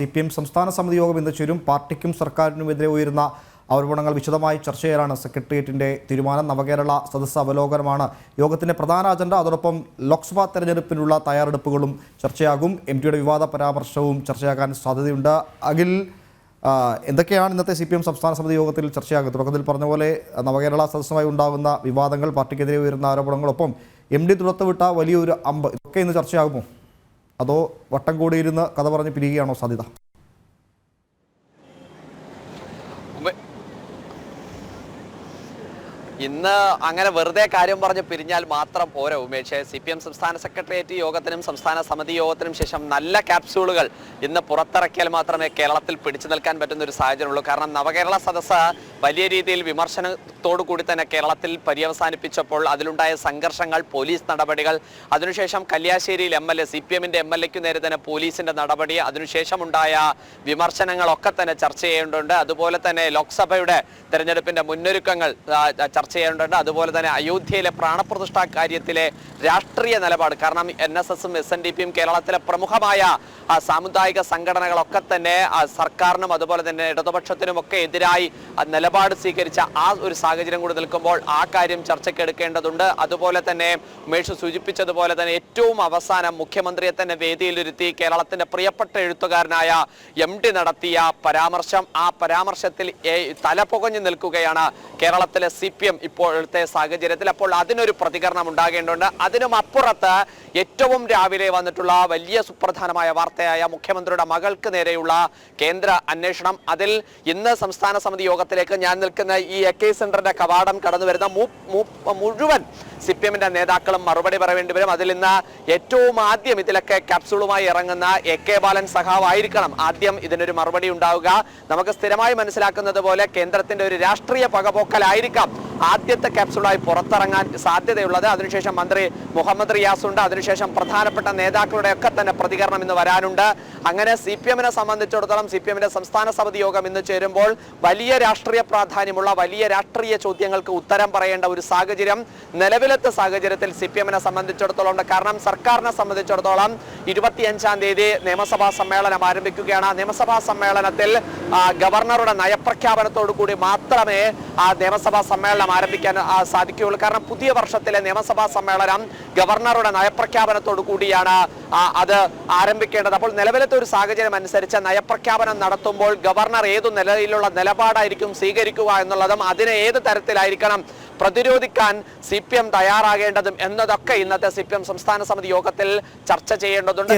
CPM സംസ്ഥാന സമിതി യോഗം ഇന്ന് ചേരും. പാർട്ടിക്കും സർക്കാരിനുമെതിരെ ഉയരുന്ന ആരോപണങ്ങൾ വിശദമായി ചർച്ച ചെയ്യാനാണ് സെക്രട്ടേറിയറ്റിന്റെ തീരുമാനം. നവകേരള സദസ്സ് അവലോകനമാണ് യോഗത്തിന്റെ പ്രധാന അജണ്ട. അതോടൊപ്പം ലോക്സഭാ തെരഞ്ഞെടുപ്പിനുള്ള തയ്യാറെടുപ്പുകളും ചർച്ചയാകും. MTയുടെ വിവാദ പരാമർശവും ചർച്ചയാകാൻ സാധ്യതയുണ്ട്. അഖിൽ, എന്തൊക്കെയാണ് ഇന്നത്തെ CPM സംസ്ഥാന സമിതി യോഗത്തിൽ ചർച്ചയാകും? തുടക്കത്തിൽ പറഞ്ഞ പോലെ നവകേരള സദസ്സുമായി ഉണ്ടാകുന്ന വിവാദങ്ങൾ, പാർട്ടിക്കെതിരെ ഉയരുന്ന ആരോപണങ്ങളൊപ്പം MD തുറത്തുവിട്ട വലിയൊരു അമ്പ്, ഇതൊക്കെ ഇന്ന് ചർച്ചയാകുമോ? അതോ വട്ടം കൂടിയിരുന്ന് കഥ പറഞ്ഞ് പിരിയുകയാണോ സാധ്യത? ഇന്ന് അങ്ങനെ വെറുതെ കാര്യം പറഞ്ഞ് പിരിഞ്ഞാൽ മാത്രം പോരാ ഉമേഷ്. CPM സംസ്ഥാന സെക്രട്ടേറിയറ്റ് യോഗത്തിനും സംസ്ഥാന സമിതി യോഗത്തിനും ശേഷം നല്ല ക്യാപ്സ്യൂളുകൾ ഇന്ന് പുറത്തിറക്കിയാൽ മാത്രമേ കേരളത്തിൽ പിടിച്ചു നിൽക്കാൻ പറ്റുന്ന ഒരു സാഹചര്യമുള്ളൂ. കാരണം നവകേരള സദസ്സ് വലിയ രീതിയിൽ വിമർശനത്തോടു കൂടി തന്നെ കേരളത്തിൽ പര്യവസാനിപ്പിച്ചപ്പോൾ അതിലുണ്ടായ സംഘർഷങ്ങൾ, പോലീസ് നടപടികൾ, അതിനുശേഷം കല്യാശ്ശേരിയിൽ MLA CPMന്റെ MLAയ്ക്കു നേരെ തന്നെ പോലീസിന്റെ നടപടി, അതിനുശേഷമുണ്ടായ വിമർശനങ്ങളൊക്കെ തന്നെ ചർച്ച ചെയ്യേണ്ടതുണ്ട്. അതുപോലെ തന്നെ ലോക്സഭയുടെ തെരഞ്ഞെടുപ്പിന്റെ മുന്നൊരുക്കങ്ങൾ ചർച്ച ചെയ്യേണ്ടതുണ്ട്. അതുപോലെ തന്നെ അയോധ്യയിലെ പ്രാണപ്രതിഷ്ഠാ കാര്യത്തിലെ രാഷ്ട്രീയ നിലപാട്, കാരണം NSSഉം SNDPയും കേരളത്തിലെ പ്രമുഖമായ സാമുദായിക സംഘടനകളൊക്കെ തന്നെ സർക്കാരിനും അതുപോലെ തന്നെ ഇടതുപക്ഷത്തിനുമൊക്കെ എതിരായി നിലപാട് സ്വീകരിച്ച ആ ഒരു സാഹചര്യം കൂടി നിൽക്കുമ്പോൾ ആ കാര്യം ചർച്ചയ്ക്കെടുക്കേണ്ടതുണ്ട്. അതുപോലെ തന്നെ ഉമേഷ് സൂചിപ്പിച്ചതുപോലെ തന്നെ ഏറ്റവും അവസാനം മുഖ്യമന്ത്രിയെ തന്നെ വേദിയിലിരുത്തി കേരളത്തിന്റെ പ്രിയപ്പെട്ട എഴുത്തുകാരനായ MD നടത്തിയ പരാമർശം, ആ പരാമർശത്തിൽ തലപുകഞ്ഞു നിൽക്കുകയാണ് കേരളത്തിലെ CPM ഇപ്പോഴത്തെ സാഹചര്യത്തിൽ. അപ്പോൾ അതിനൊരു പ്രതികരണം ഉണ്ടാകേണ്ടതുണ്ട്. അതിനും അപ്പുറത്ത് ഏറ്റവും രാവിലെ വന്നിട്ടുള്ള വലിയ സുപ്രധാനമായ വാർത്തയായ മുഖ്യമന്ത്രിയുടെ മകൾക്ക് നേരെയുള്ള കേന്ദ്ര അന്വേഷണം, അതിൽ ഇന്ന് സംസ്ഥാന സമിതി യോഗത്തിലേക്ക് ഞാൻ നിൽക്കുന്ന ഈ AK സെന്ററിന്റെ കവാടം കടന്നു വരുന്ന മുഴുവൻ CPMന്റെ നേതാക്കളും മറുപടി പറയേണ്ടി വരും. അതിൽ ഇന്ന് ഏറ്റവും ആദ്യം ഇതിലൊക്കെ ക്യാപ്സൂളുമായി ഇറങ്ങുന്ന AK ബാലൻ സഖാവ് ആയിരിക്കണം ആദ്യം ഇതിനൊരു മറുപടി ഉണ്ടാവുക. നമുക്ക് സ്ഥിരമായി മനസ്സിലാക്കുന്നത് പോലെ കേന്ദ്രത്തിന്റെ ഒരു രാഷ്ട്രീയ പകപോക്കലായിരിക്കാം ആദ്യത്തെ ക്യാപ്സൂളായി പുറത്തിറങ്ങാൻ സാധ്യതയുള്ളത്. അതിനുശേഷം മന്ത്രി മുഹമ്മദ് റിയാസ് ഉണ്ട്. അതിനുശേഷം പ്രധാനപ്പെട്ട നേതാക്കളുടെ ഒക്കെ തന്നെ പ്രതികരണം ഇന്ന് വരാനുണ്ട്. അങ്ങനെ CPMനെ സംബന്ധിച്ചിടത്തോളം CPMന്റെ സംസ്ഥാന സമിതി യോഗം ഇന്ന് ചേരുമ്പോൾ വലിയ രാഷ്ട്രീയ പ്രാധാന്യമുള്ള വലിയ രാഷ്ട്രീയ ചോദ്യങ്ങൾക്ക് ഉത്തരം പറയേണ്ട ഒരു സാഹചര്യം നിലവിലത്തെ സാഹചര്യത്തിൽ CPMനെ സംബന്ധിച്ചിടത്തോളം ഉണ്ട്. കാരണം സർക്കാരിനെ സംബന്ധിച്ചിടത്തോളം 25-ാം തീയതി നിയമസഭാ സമ്മേളനം ആരംഭിക്കുകയാണ്. നിയമസഭാ സമ്മേളനത്തിൽ ഗവർണറുടെ നയപ്രഖ്യാപനത്തോടു കൂടി മാത്രമേ ആ നിയമസഭാ സമ്മേളനം ആരംഭിക്കാൻ സാധിക്കുകയുള്ളൂ. കാരണം പുതിയ വർഷത്തിലെ നിയമസഭാ സമ്മേളനം ഗവർണറുടെ നയപ്രഖ്യാപനത്തോടു കൂടിയാണ് അത് ആരംഭിക്കേണ്ടത്. അപ്പോൾ നിലവിലത്തെ ഒരു സാഹചര്യം അനുസരിച്ച് നയപ്രഖ്യാപനം നടത്തുമ്പോൾ ഗവർണർ ഏതു നിലയിലുള്ള നിലപാടായിരിക്കും സ്വീകരിക്കുക എന്നുള്ളതും അതിനെ ഏത് തരത്തിലായിരിക്കണം പ്രതിരോധിക്കാൻ CPM തയ്യാറാകേണ്ടതും എന്നതൊക്കെ ഇന്നത്തെ CPM സംസ്ഥാന സമിതി യോഗത്തിൽ ചർച്ച ചെയ്യേണ്ടതുണ്ട്.